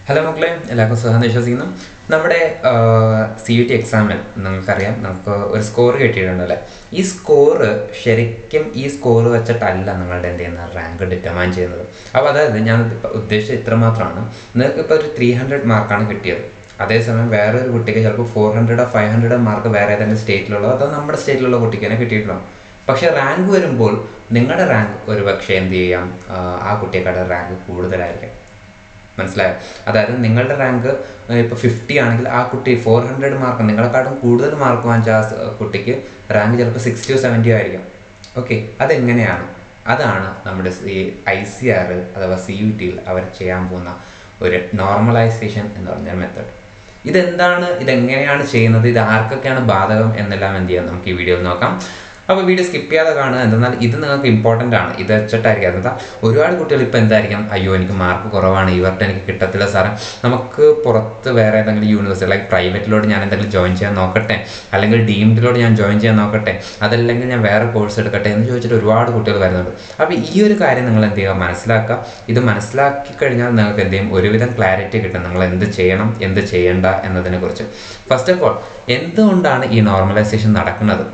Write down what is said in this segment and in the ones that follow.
Hello മക്കളെ, എല്ലാവർക്കും സുഖമെന്ന് വിശ്വസിക്കുന്നു. നമ്മുടെ CUT എക്സാമിൽ നിങ്ങൾക്കറിയാം, നമുക്ക് ഒരു സ്കോർ കിട്ടിയിട്ടുണ്ടല്ലേ. ഈ സ്കോറ് ശരിക്കും ഈ സ്കോർ വെച്ചിട്ടല്ല നിങ്ങളുടെ എന്ത് ചെയ്യുന്ന റാങ്ക് ഡിറ്റർമൈൻ ചെയ്യുന്നത്. അപ്പോൾ അതായത് ഞാൻ ഉദ്ദേശിച്ചത് ഇത്രമാത്രമാണ്. നിങ്ങൾക്ക് ഇപ്പോൾ ഒരു 300 മാർക്കാണ് കിട്ടിയത്. അതേസമയം വേറൊരു കുട്ടിക്ക് ചിലപ്പോൾ 400 500 മാർക്ക് വേറെ ഏതെങ്കിലും സ്റ്റേറ്റിലുള്ളതോ അതോ നമ്മുടെ സ്റ്റേറ്റിലുള്ള കുട്ടിക്ക് തന്നെ കിട്ടിയിട്ടുണ്ടാവും. പക്ഷേ റാങ്ക് വരുമ്പോൾ നിങ്ങളുടെ റാങ്ക് ഒരു പക്ഷേ എന്ത് ചെയ്യാം, ആ കുട്ടിയെക്കാളുടെ റാങ്ക് കൂടുതലായിരിക്കും. മനസ്സിലായോ? അതായത് നിങ്ങളുടെ റാങ്ക് ഇപ്പോൾ 50 ആണെങ്കിൽ ആ കുട്ടി 400 മാർക്ക്, നിങ്ങളെക്കാട്ടും കൂടുതൽ മാർക്ക് വാങ്ങിച്ച ആ കുട്ടിക്ക് റാങ്ക് ചിലപ്പോൾ 60 70 ആയിരിക്കും. ഓക്കെ, അതെങ്ങനെയാണ്? അതാണ് നമ്മുടെ ICR അഥവാ CUTയിൽ അവർ ചെയ്യാൻ പോകുന്ന ഒരു നോർമലൈസേഷൻ എന്ന് പറഞ്ഞ മെത്തേഡ്. ഇതെങ്ങനെയാണ് ചെയ്യുന്നത്, ഇത് ആർക്കൊക്കെയാണ് ബാധകം എന്നെല്ലാം എന്ത് ചെയ്യാം നമുക്ക് ഈ വീഡിയോയിൽ നോക്കാം. അപ്പോൾ വീഡിയോ സ്കിപ്പ് ചെയ്യാതെ കാണുക. എന്തെന്നാൽ ഇത് നിങ്ങൾക്ക് ഇമ്പോർട്ടൻ്റ് ആണ്. ഇത് വെച്ചിട്ടായിരിക്കും അതെന്താ ഒരുപാട് കുട്ടികൾ ഇപ്പോൾ എന്തായിരിക്കും, അയ്യോ എനിക്ക് മാർക്ക് കുറവാണ്, ഇവരുടെ എനിക്ക് കിട്ടത്തില്ല സാറേ, നമുക്ക് പുറത്ത് വേറെ ഏതെങ്കിലും യൂണിവേഴ്സിറ്റി ലൈക്ക് പ്രൈവറ്റിലോട്ട് ഞാൻ എന്തെങ്കിലും ജോയിൻ ചെയ്യാൻ നോക്കട്ടെ, അല്ലെങ്കിൽ ഡീംഡിലോട്ട് ഞാൻ ജോയിൻ ചെയ്യാൻ നോക്കട്ടെ, അതല്ലെങ്കിൽ ഞാൻ വേറെ കോഴ്സ് എടുക്കട്ടെ എന്ന് ചോദിച്ചിട്ട് ഒരുപാട് കുട്ടികൾ വരുന്നുണ്ട്. അപ്പോൾ ഈ ഒരു കാര്യം നിങ്ങൾ എന്ത് ചെയ്യുക, മനസ്സിലാക്കുക. ഇത് മനസ്സിലാക്കി കഴിഞ്ഞാൽ നിങ്ങൾക്ക് എന്ത് ചെയ്യും, ഒരുവിധം ക്ലാരിറ്റി കിട്ടും നിങ്ങൾ എന്ത് ചെയ്യണം എന്ത് ചെയ്യേണ്ട എന്നതിനെക്കുറിച്ച്. ഫസ്റ്റ് ഓഫ് ഓൾ, എന്തുകൊണ്ടാണ് ഈ നോർമലൈസേഷൻ നടക്കുന്നത്?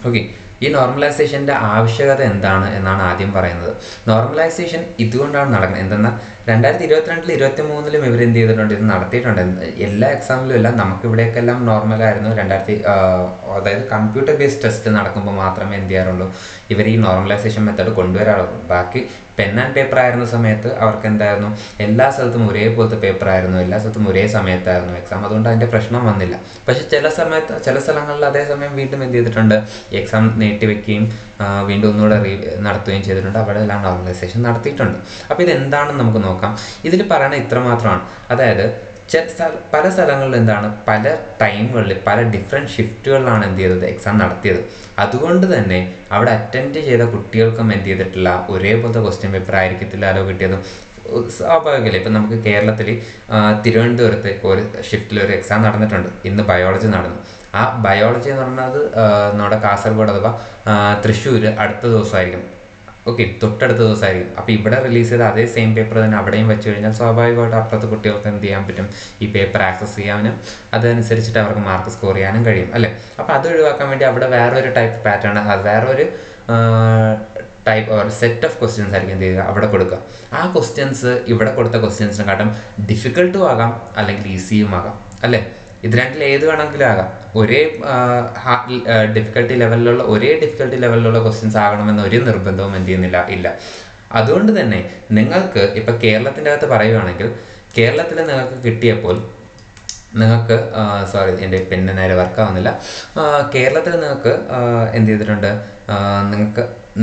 ഓക്കെ, ഈ നോർമലൈസേഷൻ്റെ ആവശ്യകത എന്താണ് എന്നാണ് ആദ്യം പറയുന്നത്. നോർമലൈസേഷൻ ഇതുകൊണ്ടാണ് നടക്കുന്നത്. എന്തെന്നാൽ 2022 2023 ഇവരെന്ത് ചെയ്തിട്ടുണ്ട്, ഇത് നടത്തിയിട്ടുണ്ട്. എല്ലാ എക്സാമിലും എല്ലാം നമുക്കിവിടെയൊക്കെ എല്ലാം നോർമലായിരുന്നു. അതായത് കമ്പ്യൂട്ടർ ബേസ്ഡ് ടെസ്റ്റ് നടക്കുമ്പോൾ മാത്രമേ എന്ത് ചെയ്യാറുള്ളൂ, ഇവർ ഈ നോർമലൈസേഷൻ മെത്തേഡ് കൊണ്ടുവരാറുള്ളൂ. ബാക്കി പെൻ ആൻഡ് പേപ്പർ ആയിരുന്ന സമയത്ത് അവർക്ക് എന്തായിരുന്നു, എല്ലാ സ്ഥലത്തും ഒരേപോലത്തെ പേപ്പർ ആയിരുന്നു, എല്ലാ സ്ഥലത്തും ഒരേ സമയത്തായിരുന്നു എക്സാം. അതുകൊണ്ട് അതിൻ്റെ പ്രശ്നം വന്നില്ല. പക്ഷേ ചില സ്ഥലങ്ങളിൽ അതേസമയം വീണ്ടും എന്ത് ചെയ്തിട്ടുണ്ട്, എക്സാം നീട്ടിവെക്കുകയും വീണ്ടും ഒന്നുകൂടെ നടത്തുകയും ചെയ്തിട്ടുണ്ട്. അവിടെ എല്ലാം നോർമലൈസേഷൻ നടത്തിയിട്ടുണ്ട്. അപ്പോൾ ഇതെന്താണെന്ന് നമുക്ക് നോക്കാം. ഇതിൽ പറയണത് ഇത്രമാത്രമാണ്. അതായത് പല സ്ഥലങ്ങളിൽ എന്താണ്, പല ടൈമുകളിൽ പല ഡിഫറെൻറ്റ് ഷിഫ്റ്റുകളിലാണ് എന്ത് ചെയ്തത്, എക്സാം നടത്തിയത്. അതുകൊണ്ട് തന്നെ അവിടെ അറ്റൻഡ് ചെയ്ത കുട്ടികൾക്കും എന്ത് ചെയ്തിട്ടില്ല, ഒരേപോലത്തെ ക്വസ്റ്റ്യൻ പേപ്പർ ആയിരിക്കത്തില്ലല്ലോ കിട്ടിയതും. സ്വാഭാവികമല്ലേ. ഇപ്പം നമുക്ക് കേരളത്തിൽ തിരുവനന്തപുരത്ത് ഒരു ഷിഫ്റ്റിൽ ഒരു എക്സാം നടന്നിട്ടുണ്ട്. ഇന്ന് ബയോളജി നടന്നു. ആ ബയോളജി എന്ന് പറഞ്ഞത് നമ്മുടെ കാസർഗോഡ് അഥവാ തൃശ്ശൂർ അടുത്ത ദിവസമായിരിക്കും. ഓക്കെ, തൊട്ടടുത്ത ദിവസമായിരിക്കും. അപ്പോൾ ഇവിടെ റിലീസ് ചെയ്ത അതേ സെയിം പേപ്പർ തന്നെ അവിടെയും വെച്ച് കഴിഞ്ഞാൽ സ്വാഭാവികമായിട്ട് അപ്പുറത്തെ കുട്ടികൾക്ക് എന്ത് ചെയ്യാൻ പറ്റും, ഈ പേപ്പർ ആക്സസ് ചെയ്യാനും അതനുസരിച്ചിട്ട് അവർക്ക് മാർക്ക് സ്കോർ ചെയ്യാനും കഴിയും അല്ലേ. അപ്പോൾ അത് ഒഴിവാക്കാൻ വേണ്ടി അവിടെ വേറൊരു ടൈപ്പ് പാറ്റേൺ, അത് വേറൊരു type or set of questions ആയിരിക്കും എന്ത് ചെയ്യുക, അവിടെ കൊടുക്കുക. ആ ക്വസ്റ്റ്യൻസ് ഇവിടെ കൊടുത്ത ക്വസ്റ്റ്യൻസിനെക്കാട്ടും ഡിഫിക്കൽട്ടും ആകാം അല്ലെങ്കിൽ ഈസിയും ആകാം അല്ലേ. ഇത് രണ്ടിൽ ഏത് വേണമെങ്കിലും ആകാം. ഒരേ ഡിഫിക്കൽട്ടി ലെവലിലുള്ള ക്വസ്റ്റ്യൻസ് ആകണമെന്ന് ഒരു നിർബന്ധവും എന്ത് ചെയ്യുന്നില്ല, ഇല്ല. അതുകൊണ്ട് തന്നെ നിങ്ങൾക്ക് ഇപ്പം കേരളത്തിൻ്റെ അകത്ത് പറയുകയാണെങ്കിൽ, കേരളത്തിൽ നിങ്ങൾക്ക് കിട്ടിയപ്പോൾ നിങ്ങൾക്ക് എൻ്റെ പെണ്ണ് നേരെ വർക്കാവുന്നില്ല. കേരളത്തിൽ നിങ്ങൾക്ക് എന്ത് ചെയ്തിട്ടുണ്ട്,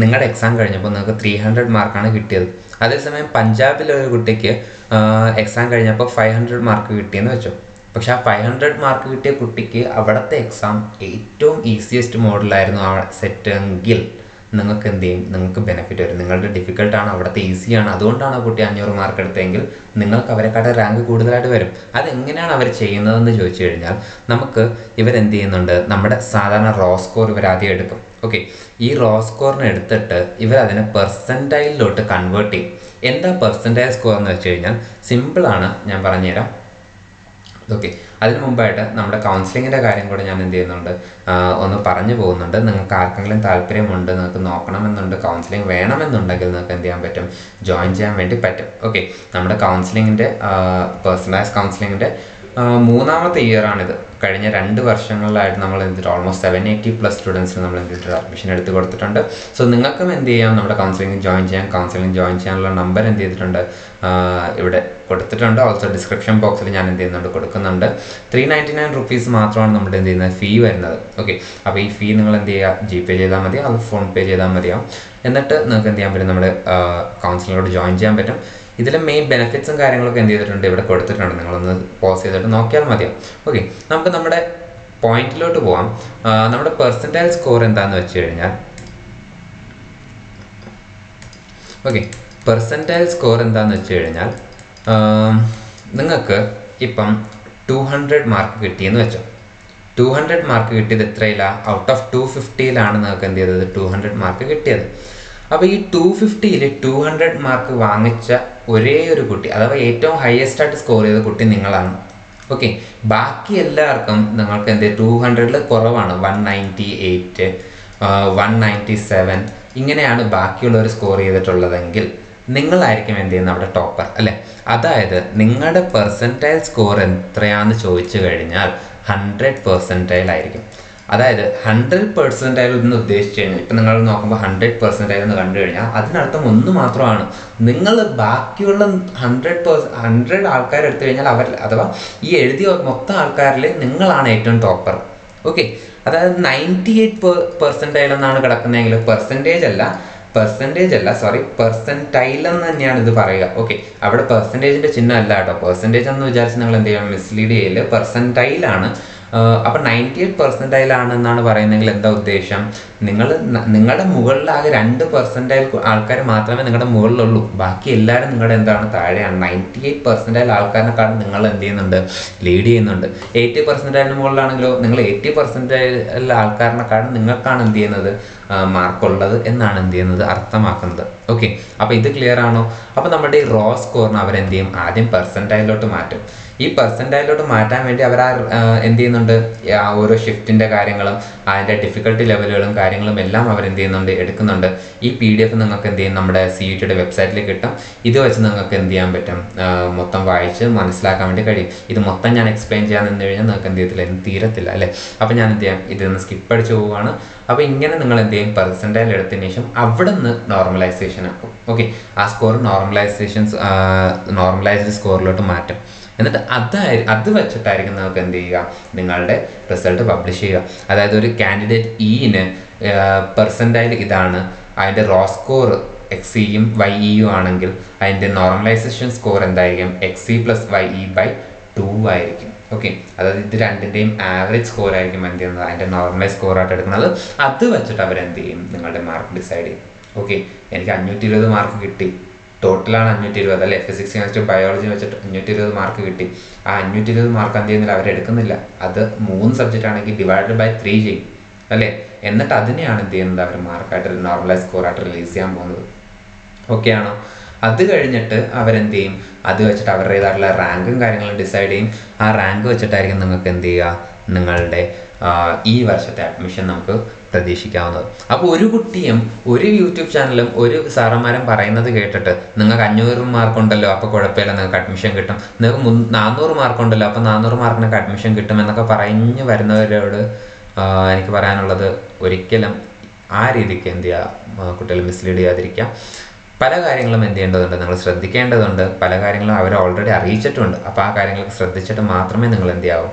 നിങ്ങളുടെ എക്സാം കഴിഞ്ഞപ്പോൾ നിങ്ങൾക്ക് 300 മാർക്കാണ് കിട്ടിയത്. അതേസമയം പഞ്ചാബിലൊരു കുട്ടിക്ക് എക്സാം കഴിഞ്ഞപ്പോൾ 500 മാർക്ക് കിട്ടിയെന്ന് വെച്ചോ. പക്ഷെ ആ 500 മാർക്ക് കിട്ടിയ കുട്ടിക്ക് അവിടുത്തെ എക്സാം ഏറ്റവും ഈസിയസ്റ്റ് മോഡലായിരുന്നു ആ സെറ്റ് എങ്കിൽ നിങ്ങൾക്ക് എന്ത് ചെയ്യും, നിങ്ങൾക്ക് ബെനിഫിറ്റ് വരും. നിങ്ങളുടെ ഡിഫിക്കൽട്ടാണ്, അവിടുത്തെ ഈസിയാണ്. അതുകൊണ്ടാണ് ആ കുട്ടി 500 മാർക്ക് എടുത്തതെങ്കിൽ നിങ്ങൾക്ക് അവരെക്കാളും റാങ്ക് കൂടുതലായിട്ട് വരും. അതെങ്ങനെയാണ് അവർ ചെയ്യുന്നതെന്ന് ചോദിച്ചു കഴിഞ്ഞാൽ, ഇവരെന്ത് ചെയ്യുന്നുണ്ട്, നമ്മുടെ സാധാരണ റോ സ്കോർ ഇവരാദ്യം എടുക്കും. ഓക്കെ, ഈ റോ സ്കോറിനെ എടുത്തിട്ട് ഇവരതിനെ പെർസെൻറ്റൈലിലോട്ട് കൺവേർട്ട് ചെയ്യും. എന്താ പെർസെൻറ്റൈൽ സ്കോർ എന്ന് വെച്ച് കഴിഞ്ഞാൽ സിമ്പിളാണ്, ഞാൻ പറഞ്ഞുതരാം. ഓക്കെ, അതിന് മുമ്പായിട്ട് നമ്മുടെ കൗൺസിലിങ്ങിൻ്റെ കാര്യം കൂടെ ഞാൻ എന്ത് ചെയ്യുന്നുണ്ട്, ഒന്ന് പറഞ്ഞു പോകുന്നുണ്ട്. നിങ്ങൾക്ക് ആർക്കെങ്കിലും താല്പര്യമുണ്ട്, നിങ്ങൾക്ക് നോക്കണമെന്നുണ്ട്, കൗൺസിലിംഗ് വേണമെന്നുണ്ടെങ്കിൽ നിങ്ങൾക്ക് എന്ത് ചെയ്യാൻ പറ്റും, ജോയിൻ ചെയ്യാൻ വേണ്ടി പറ്റും. ഓക്കെ, നമ്മുടെ കൗൺസിലിങ്ങിൻ്റെ പേഴ്സണലൈസ് കൗൺസിലിങ്ങിൻ്റെ 3ാമത്തെ ഇയറാണിത്. കഴിഞ്ഞ 2 വർഷങ്ങളിലായിട്ട് നമ്മൾ എന്തിട്ട് ഓൾമോസ്റ്റ് 780+ സ്റ്റുഡൻസിന് നമ്മൾ എന്തിട്ട് അഡ്മിഷൻ എടുത്ത് കൊടുത്തിട്ടുണ്ട്. സോ നിങ്ങൾക്കും എന്ത് ചെയ്യാം, നമ്മുടെ കൗൺസിലിംഗ് ജോയിൻ ചെയ്യാം. കൗൺസിലിംഗ് ജോയിൻ ചെയ്യാനുള്ള നമ്പർ എന്ത് ചെയ്തിട്ടുണ്ട്, ഇവിടെ കൊടുത്തിട്ടുണ്ട്. ഓൾസോ ഡിസ്ക്രിപ്ഷൻ ബോക്സിൽ ഞാൻ എന്ത് ചെയ്യുന്നുണ്ട്, കൊടുക്കുന്നുണ്ട്. 399 റുപ്പീസ് മാത്രമാണ് നമ്മുടെ എന്ത് ചെയ്യുന്നത് ഫീ വരുന്നത്. ഓക്കെ, അപ്പോൾ ഈ ഫീ നിങ്ങൾ എന്ത് ചെയ്യുക, GPay ചെയ്താൽ മതി, അത് ഫോൺപേ ചെയ്താൽ മതിയാവും. എന്നിട്ട് നിങ്ങൾക്ക് എന്ത് ചെയ്യാൻ പറ്റും, നമ്മുടെ കൗൺസിലിങ്ങോട്ട് ജോയിൻ ചെയ്യാൻ പറ്റും. ഇതിലെ മെയിൻ ബെനിഫിറ്റ്സും കാര്യങ്ങളൊക്കെ എന്ത് ചെയ്തിട്ടുണ്ട്, ഇവിടെ കൊടുത്തിട്ടുണ്ട്. നിങ്ങളൊന്ന് പോസ് ചെയ്തിട്ട് നോക്കിയാൽ മതിയാവും. ഓക്കെ, നമുക്ക് നമ്മുടെ പോയിന്റിലോട്ട് പോവാം. നമ്മുടെ പെർസെൻറ്റൈൽ സ്കോർ എന്താണെന്ന് വെച്ച് കഴിഞ്ഞാൽ, പെർസെൻറ്റൈൽ സ്കോർ എന്താണെന്ന് വെച്ച് കഴിഞ്ഞാൽ, നിങ്ങൾക്ക് ഇപ്പം 200 മാർക്ക് കിട്ടിയെന്ന് വെച്ചോ. 200 മാർക്ക് കിട്ടിയത് എത്രയിലാണ്, ഔട്ട് ഓഫ് 250ലാണ് നിങ്ങൾക്ക് എന്ത് ചെയ്തത്, 200 മാർക്ക് കിട്ടിയത്. അപ്പോൾ ഈ 250ൽ 200 മാർക്ക് വാങ്ങിച്ച ഒരേ ഒരു കുട്ടി, അഥവാ ഏറ്റവും ഹയസ്റ്റ് ആയിട്ട് സ്കോർ ചെയ്ത കുട്ടി നിങ്ങളാണ്. ഓക്കെ, ബാക്കി എല്ലാവർക്കും നിങ്ങൾക്ക് 200 കുറവാണ്, 198, 197 ഇങ്ങനെയാണ് ബാക്കിയുള്ളവർ സ്കോർ ചെയ്തിട്ടുള്ളതെങ്കിൽ നിങ്ങളായിരിക്കും അവിടെ ടോപ്പർ അല്ലേ. അതായത് നിങ്ങളുടെ പെർസെൻറ്റൈൽ സ്കോർ എത്രയാണെന്ന് ചോദിച്ചു കഴിഞ്ഞാൽ 100% ആയിരിക്കും. അതായത് 100% എന്ന് ഉദ്ദേശിച്ചു കഴിഞ്ഞാൽ ഇപ്പം നിങ്ങൾ നോക്കുമ്പോൾ 100% എന്ന് കണ്ടു കഴിഞ്ഞാൽ അതിനർത്ഥം ഒന്ന് മാത്രമാണ്, നിങ്ങൾ ബാക്കിയുള്ള 100 ആൾക്കാർ എടുത്തു കഴിഞ്ഞാൽ അഥവാ ഈ എഴുതിയ മൊത്തം ആൾക്കാരിൽ നിങ്ങളാണ് ഏറ്റവും ടോപ്പർ. ഓക്കെ, അതായത് 98% എന്നാണ് കിടക്കുന്നതെങ്കിൽ പെർസെൻറ്റേജ് അല്ല സോറി, പെർസെൻറ്റൈൽ എന്ന് തന്നെയാണ് ഇത് പറയുക. ഓക്കെ, അവിടെ പെർസെൻറ്റേജിൻ്റെ ചിഹ്നം അല്ല കേട്ടോ. പെർസെൻറ്റേജ് എന്ന് വിചാരിച്ച് നിങ്ങൾ എന്ത് ചെയ്യണം, മിസ്ലീഡ് ചെയ്യില്ല. പെർസെൻറ്റൈലാണ്. അപ്പം 98% ആണെന്നാണ് പറയുന്നതെങ്കിൽ എന്താ ഉദ്ദേശം, നിങ്ങളുടെ മുകളിലാകെ 2% ആൾക്കാർ മാത്രമേ നിങ്ങളുടെ മുകളിലുള്ളൂ, ബാക്കി എല്ലാവരും നിങ്ങളുടെ താഴെയാണ്. 98% ആൾക്കാരിനെക്കാളും നിങ്ങൾ എന്ത് ചെയ്യുന്നുണ്ട്, ലീഡ് ചെയ്യുന്നുണ്ട്. 80% മുകളിലാണെങ്കിലോ നിങ്ങൾ 80% ആൾക്കാരിനെക്കാളും നിങ്ങൾക്കാണ് എന്ത് ചെയ്യുന്നത്, മാർക്കുള്ളത് എന്നാണ് അർത്ഥമാക്കുന്നത്. ഓക്കെ, അപ്പോൾ ഇത് ക്ലിയർ ആണോ? അപ്പോൾ നമ്മുടെ ഈ റോ സ്കോറിന് അവരെന്ത് ചെയ്യും, ആദ്യം പെർസെൻറ്റൈലോട്ട് മാറ്റും. ഈ പെർസെൻറ്റൈലോട്ട് മാറ്റാൻ വേണ്ടി അവർ എന്ത് ചെയ്യുന്നുണ്ട്, ഓരോ ഷിഫ്റ്റിൻ്റെ കാര്യങ്ങളും അതിൻ്റെ ഡിഫിക്കൽട്ടി ലെവലുകളും കാര്യങ്ങളും എല്ലാം അവർ എന്ത് ചെയ്യുന്നുണ്ട്, എടുക്കുന്നുണ്ട്. ഈ PDF നിങ്ങൾക്ക് എന്ത് ചെയ്യും, നമ്മുടെ CUETയുടെ വെബ്സൈറ്റിൽ കിട്ടും. ഇത് വെച്ച് നിങ്ങൾക്ക് എന്ത് ചെയ്യാൻ പറ്റും, മൊത്തം വായിച്ച് മനസ്സിലാക്കാൻ വേണ്ടി കഴിയും. ഇത് മൊത്തം ഞാൻ എക്സ്പ്ലെയിൻ ചെയ്യാൻ നിന്ന് കഴിഞ്ഞാൽ നിങ്ങൾക്ക് എന്ത് ചെയ്യത്തില്ല, തീരത്തില്ല അല്ലേ. അപ്പോൾ ഞാൻ എന്ത് ചെയ്യാം, ഇതൊന്ന് സ്കിപ്പ് അടിച്ച് പോവുകയാണ്. അപ്പോൾ ഇങ്ങനെ നിങ്ങൾ എന്ത് ചെയ്യും, പെർസെൻറ്റൈൽ എടുത്തതിന് ശേഷം അവിടെ നിന്ന് നോർമലൈസേഷൻ ആക്കും. ഓക്കെ, ആ സ്കോർ നോർമലൈസ്ഡ് സ്കോറിലോട്ട് മാറ്റും. എന്നിട്ട് അത് വെച്ചിട്ടായിരിക്കും നിങ്ങൾക്ക് എന്ത് ചെയ്യുക, നിങ്ങളുടെ റിസൾട്ട് പബ്ലിഷ് ചെയ്യുക. അതായത് ഒരു കാൻഡിഡേറ്റ് ഇന് പെർസെൻറ്റൈൽ ഇതാണ്, അതിൻ്റെ റോ സ്കോർ XE-യും YE-യും ആണെങ്കിൽ അതിൻ്റെ നോർമലൈസേഷൻ സ്കോർ എന്തായിരിക്കും, XE + YE/2 ആയിരിക്കും. ഓക്കെ, അതായത് ഇത് രണ്ടിൻ്റെയും ആവറേജ് സ്കോർ ആയിരിക്കും എന്ത് ചെയ്യുന്നത്, അതിൻ്റെ നോർമലൈസ് സ്കോറായിട്ട് എടുക്കുന്നത്. അത് വെച്ചിട്ട് അവരെന്ത് ചെയ്യും, നിങ്ങളുടെ മാർക്ക് ഡിസൈഡ് ചെയ്യും. ഓക്കെ, എനിക്ക് 520 മാർക്ക് കിട്ടി, ടോട്ടലാണ് 520 അല്ലേ. ഫിസിക്സ് കെമിസ്ട്രി ബയോളജി വെച്ചിട്ട് 520 മാർക്ക് കിട്ടി. ആ 520 മാർക്ക് എന്ത് ചെയ്യുന്നില്ല, അവരെടുക്കുന്നില്ല. അത് 3 സബ്ജക്റ്റ് ആണെങ്കിൽ /3 ചെയ്യും അല്ലേ. എന്നിട്ട് അതിനെയാണ് എന്ത് ചെയ്യുന്നത്, അവർ മാർക്കായിട്ട് നോർമലൈസ് സ്കോറായിട്ട് റിലീസ് ചെയ്യാൻ പോകുന്നത്. ഓക്കെ ആണോ? അത് കഴിഞ്ഞിട്ട് അവരെന്ത് ചെയ്യും, അത് വെച്ചിട്ട് അവരുടേതായിട്ടുള്ള റാങ്കും കാര്യങ്ങളും ഡിസൈഡ് ചെയ്യും. ആ റാങ്ക് വെച്ചിട്ടായിരിക്കും നിങ്ങൾക്ക് എന്ത് ചെയ്യുക, നിങ്ങളുടെ ഈ വർഷത്തെ അഡ്മിഷൻ നമുക്ക് പ്രതീക്ഷിക്കാവുന്നത്. അപ്പോൾ ഒരു കുട്ടിയും ഒരു യൂട്യൂബ് ചാനലും ഒരു സാറന്മാരും പറയുന്നത് കേട്ടിട്ട് നിങ്ങൾക്ക് 500 മാർക്കുണ്ടല്ലോ അപ്പോൾ കുഴപ്പമില്ല, നിങ്ങൾക്ക് അഡ്മിഷൻ കിട്ടും, നിങ്ങൾക്ക് 400 മാർക്കുണ്ടല്ലോ അപ്പോൾ 400 മാർക്കിനൊക്കെ അഡ്മിഷൻ കിട്ടും എന്നൊക്കെ പറഞ്ഞു വരുന്നവരോട് എനിക്ക് പറയാനുള്ളത്, ഒരിക്കലും ആ രീതിക്ക് എന്ത് ചെയ്യുക, കുട്ടികൾ മിസ്ലീഡ് ചെയ്യാതിരിക്കുക. പല കാര്യങ്ങളും എന്ത് ചെയ്യേണ്ടതുണ്ട്, നിങ്ങൾ ശ്രദ്ധിക്കേണ്ടതുണ്ട്. പല കാര്യങ്ങളും അവർ ഓൾറെഡി അറിയിച്ചിട്ടുണ്ട്. അപ്പോൾ ആ കാര്യങ്ങളൊക്കെ ശ്രദ്ധിച്ചിട്ട് മാത്രമേ നിങ്ങൾ എന്ത് ചെയ്യാവൂ,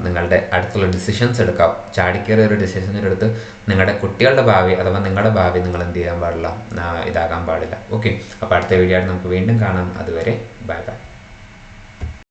നിങ്ങളുടെ അടുത്തുള്ള ഡിസിഷൻസ് എടുക്കാം. ചാടിക്കേറിയ ഒരു ഡിസിഷൻ എടുത്ത് നിങ്ങളുടെ കുട്ടികളുടെ ഭാവി അഥവാ നിങ്ങളുടെ ഭാവി നിങ്ങൾ എന്ത് ചെയ്യാൻ പാടില്ല, ഇതാകാൻ പാടില്ല. ഓക്കെ, അപ്പോൾ അടുത്ത വീഡിയോ ആയിട്ട് നമുക്ക് വീണ്ടും കാണാം. അതുവരെ ബൈ ബൈ.